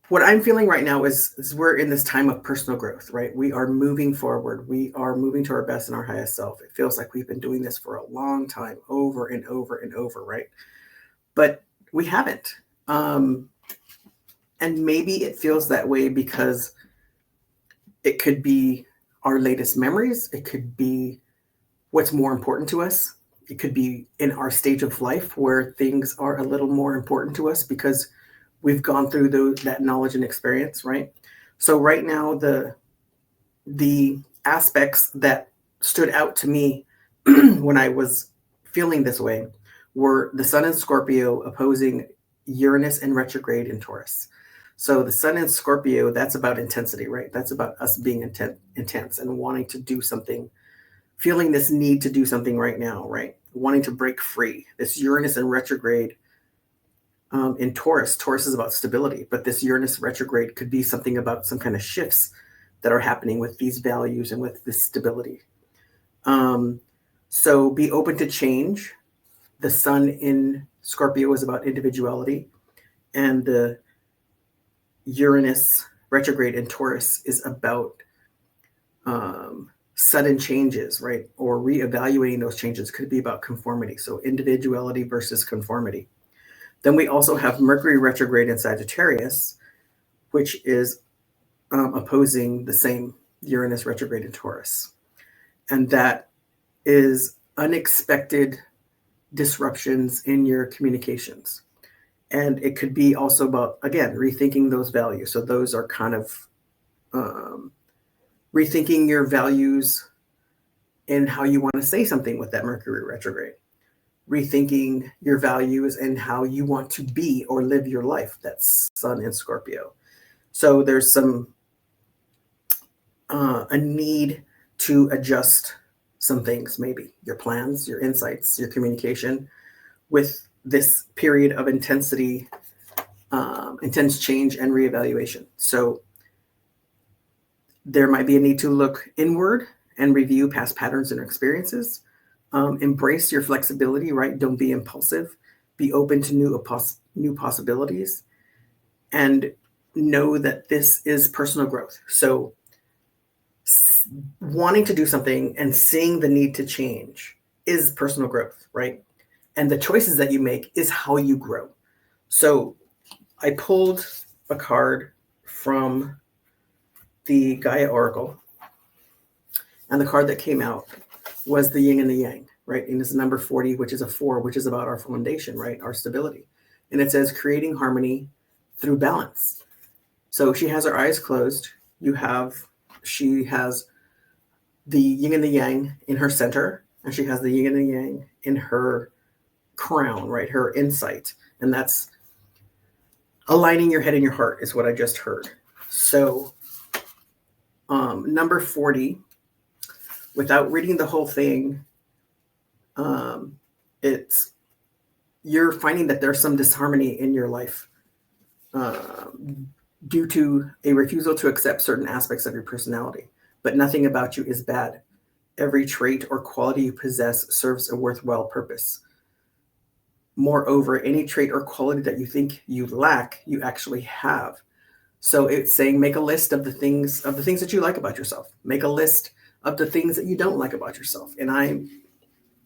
what I'm feeling right now is we're in this time of personal growth, right? We are moving forward. We are moving to our best and our highest self. It feels like we've been doing this for a long time, over and over and over, right? But we haven't. Um, and maybe it feels that way because it could be our latest memories. It could be what's more important to us. It could be in our stage of life where things are a little more important to us because we've gone through that knowledge and experience, right? So right now, the aspects that stood out to me when I was feeling this way were the Sun in Scorpio opposing Uranus and retrograde in Taurus. So the Sun in Scorpio, that's about intensity, right? That's about us being intense and wanting to do something, feeling this need to do something right now, right? Wanting to break free. This Uranus and retrograde in Taurus. Taurus is about stability, but this Uranus retrograde could be something about some kind of shifts that are happening with these values and with this stability. So be open to change. The Sun in Scorpio is about individuality, and the Uranus retrograde in Taurus is about sudden changes, right? Or reevaluating those changes. Could be about conformity. So individuality versus conformity. Then we also have Mercury retrograde in Sagittarius, which is opposing the same Uranus retrograde in Taurus. And that is unexpected disruptions in your communications. And it could be also about, again, rethinking those values. So those are kind of rethinking your values and how you want to say something with that Mercury retrograde. Rethinking your values and how you want to be or live your life. That's Sun in Scorpio. So there's some a need to adjust some things, maybe your plans, your insights, your communication with this period of intensity, intense change and reevaluation. So there might be a need to look inward and review past patterns and experiences. Embrace your flexibility, right? Don't be impulsive. Be open to new possibilities, and know that this is personal growth. So wanting to do something and seeing the need to change is personal growth, right? And the choices that you make is how you grow. So I pulled a card from the Gaia Oracle, and the card that came out was the Yin and the Yang, right? And it's number 40, which is a 4, which is about our foundation, right? Our stability. And it says creating harmony through balance. So she has her eyes closed. She has the Yin and the Yang in her center, and she has the Yin and the Yang in her crown, right? Her insight. And that's aligning your head and your heart is what I just heard. So number 40, without reading the whole thing, you're finding that there's some disharmony in your life due to a refusal to accept certain aspects of your personality. But nothing about you is bad. Every trait or quality you possess serves a worthwhile purpose. Moreover, any trait or quality that you think you lack, you actually have. So it's saying make a list of the things that you like about yourself. Make a list of the things that you don't like about yourself. And I'm,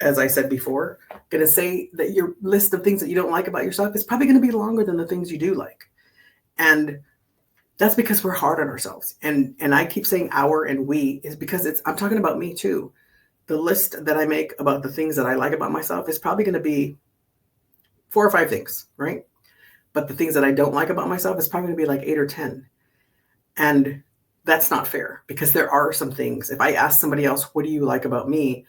as I said before, going to say that your list of things that you don't like about yourself is probably going to be longer than the things you do like. And that's because we're hard on ourselves. And I keep saying our and we is because I'm talking about me too. The list that I make about the things that I like about myself is probably going to be 4 or 5 things, right? But the things that I don't like about myself is probably going to be like 8 or 10. And that's not fair because there are some things. If I ask somebody else, what do you like about me?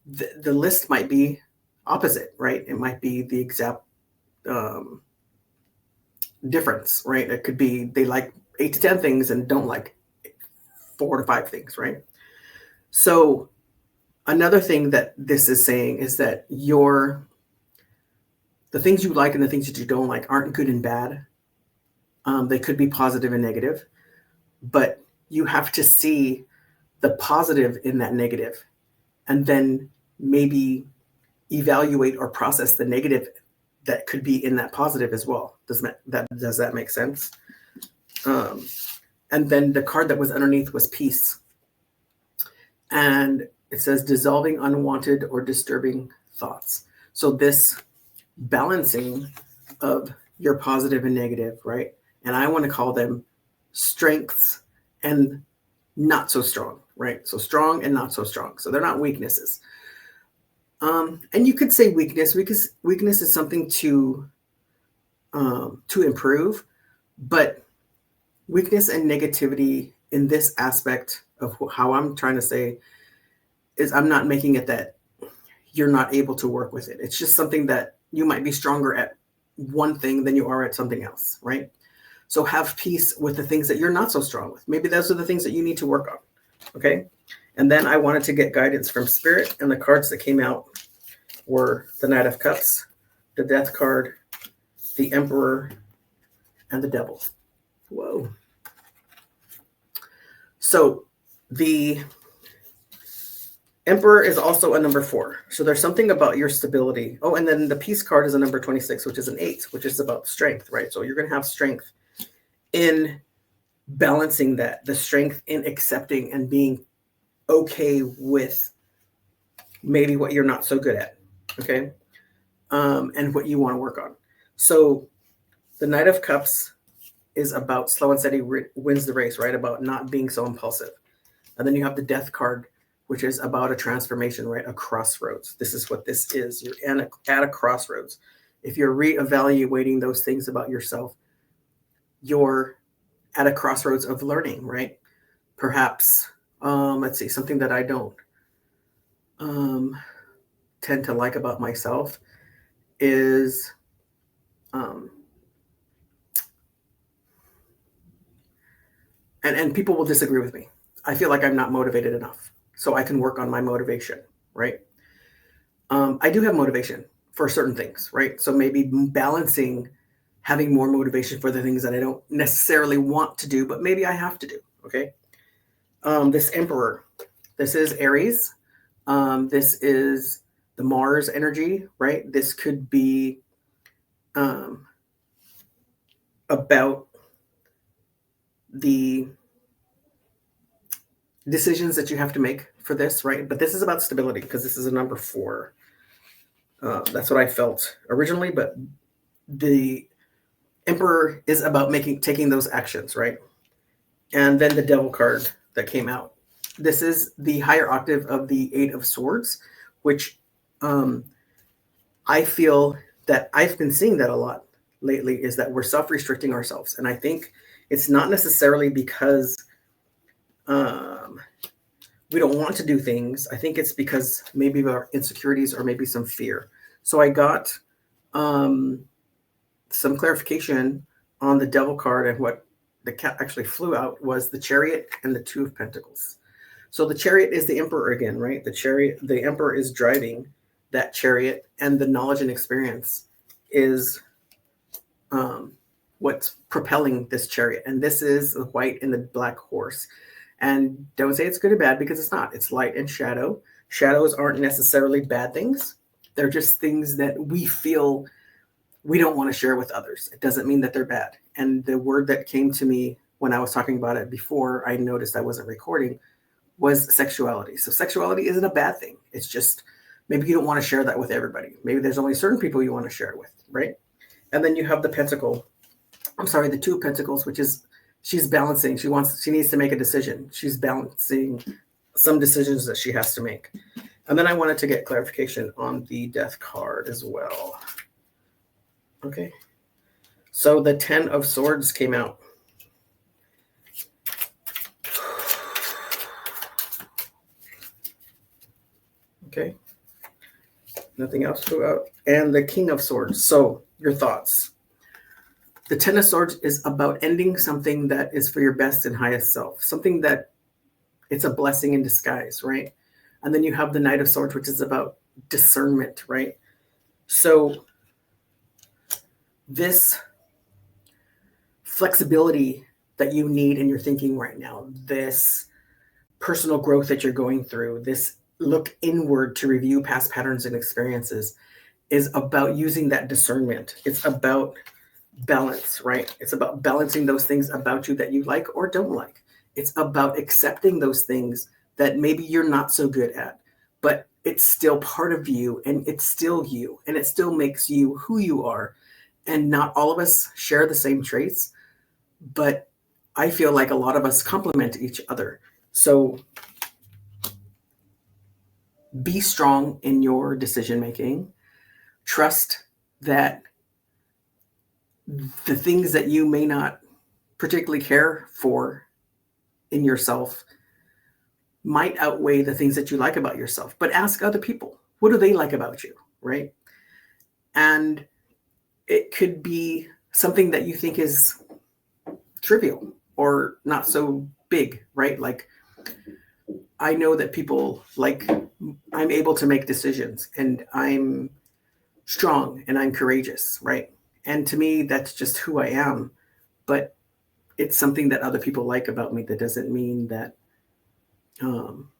The list might be opposite, right? It might be the exact difference, right? It could be they like 8 to 10 things and don't like 4 to 5 things, right? So another thing that this is saying is that the things you like and the things that you don't like aren't good and bad. They could be positive and negative, but you have to see the positive in that negative and then maybe evaluate or process the negative that could be in that positive as well. Does that make sense? And then the card that was underneath was peace. And it says dissolving unwanted or disturbing thoughts. So this balancing of your positive and negative, right? And I want to call them strengths and not so strong, right? So strong and not so strong. So they're not weaknesses. And you could say weakness because weakness is something to improve, but weakness and negativity in this aspect of how I'm trying to say is I'm not making it that you're not able to work with it. It's just something that you might be stronger at one thing than you are at something else, right? So have peace with the things that you're not so strong with. Maybe those are the things that you need to work on, okay? And then I wanted to get guidance from Spirit, and the cards that came out were the Knight of Cups, the Death card, the Emperor, and the Devil. Whoa. So the Emperor is also a number 4. So there's something about your stability. Oh, and then the Peace card is a number 26, which is an 8, which is about strength, right? So you're going to have strength in balancing that, the strength in accepting and being okay with maybe what you're not so good at, okay? And what you want to work on. So the Knight of Cups is about slow and steady wins the race, right? About not being so impulsive. And then you have the Death card, which is about a transformation, right? A crossroads. This is what this is. You're at a crossroads. If you're reevaluating those things about yourself, you're at a crossroads of learning, right? Perhaps, let's see, something that I don't tend to like about myself is and people will disagree with me. I feel like I'm not motivated enough, so I can work on my motivation, right? I do have motivation for certain things, right? So maybe balancing having more motivation for the things that I don't necessarily want to do, but maybe I have to do, okay? This Emperor, this is Aries. This is the Mars energy, right? This could be about the decisions that you have to make for this, right? But this is about stability because this is a number 4. That's what I felt originally, but the Emperor is about taking those actions, right? And then the Devil card that came out. This is the higher octave of the 8 of Swords, which I feel that I've been seeing that a lot lately, is that we're self-restricting ourselves. And I think it's not necessarily because we don't want to do things. I think it's because maybe our insecurities or maybe some fear. So I got some clarification on the Devil card, and what the cat actually flew out was the Chariot and the 2 of Pentacles. So the Chariot is the Emperor again, right? The Emperor is driving that chariot, and the knowledge and experience is what's propelling this chariot. And this is the white and the black horse. And don't say it's good or bad, because it's not. It's light and shadow. Shadows aren't necessarily bad things. They're just things that we feel we don't want to share with others. It doesn't mean that they're bad. And the word that came to me when I was talking about it before I noticed I wasn't recording was sexuality. So sexuality isn't a bad thing. It's just maybe you don't want to share that with everybody. Maybe there's only certain people you want to share it with, right? And then you have the 2 of Pentacles, which is she's balancing. She needs to make a decision. She's balancing some decisions that she has to make. And then I wanted to get clarification on the Death card as well. Okay. So the 10 of Swords came out. Okay. Nothing else flew out. And the King of Swords. So your thoughts. The 10 of Swords is about ending something that is for your best and highest self. Something that it's a blessing in disguise, right? And then you have the Knight of Swords, which is about discernment, right? So this flexibility that you need in your thinking right now, this personal growth that you're going through, this look inward to review past patterns and experiences, is about using that discernment. It's about balance, right? It's about balancing those things about you that you like or don't like. It's about accepting those things that maybe you're not so good at, but it's still part of you and it's still you and it still makes you who you are. And not all of us share the same traits, but I feel like a lot of us complement each other. So be strong in your decision making. Trust that the things that you may not particularly care for in yourself might outweigh the things that you like about yourself. But ask other people, what do they like about you, right? And it could be something that you think is trivial or not so big, right? Like, I know that people like, I'm able to make decisions and I'm strong and I'm courageous, right? And to me, that's just who I am. But it's something that other people like about me. That doesn't mean that um,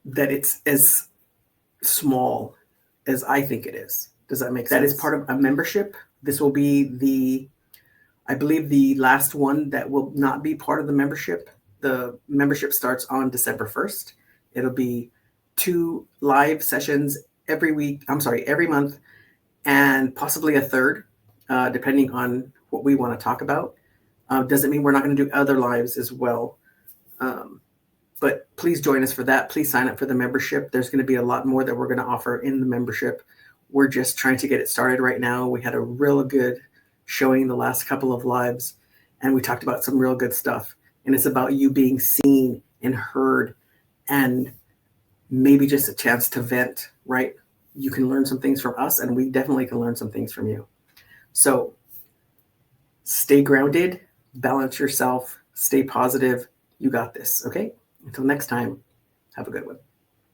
that it's as small as I think it is. Does that make sense? That is part of a membership. This will be I believe, the last one that will not be part of the membership. The membership starts on December 1st. It'll be 2 live sessions every week. I'm sorry, every month, and possibly a third, depending on what we want to talk about. Doesn't mean we're not going to do other lives as well. But please join us for that. Please sign up for the membership. There's going to be a lot more that we're going to offer in the membership. We're just trying to get it started right now. We had a real good showing the last couple of lives, and we talked about some real good stuff. And it's about you being seen and heard, and maybe just a chance to vent, right? You can learn some things from us, and we definitely can learn some things from you. So stay grounded, balance yourself, stay positive. You got this, okay? Until next time, have a good one.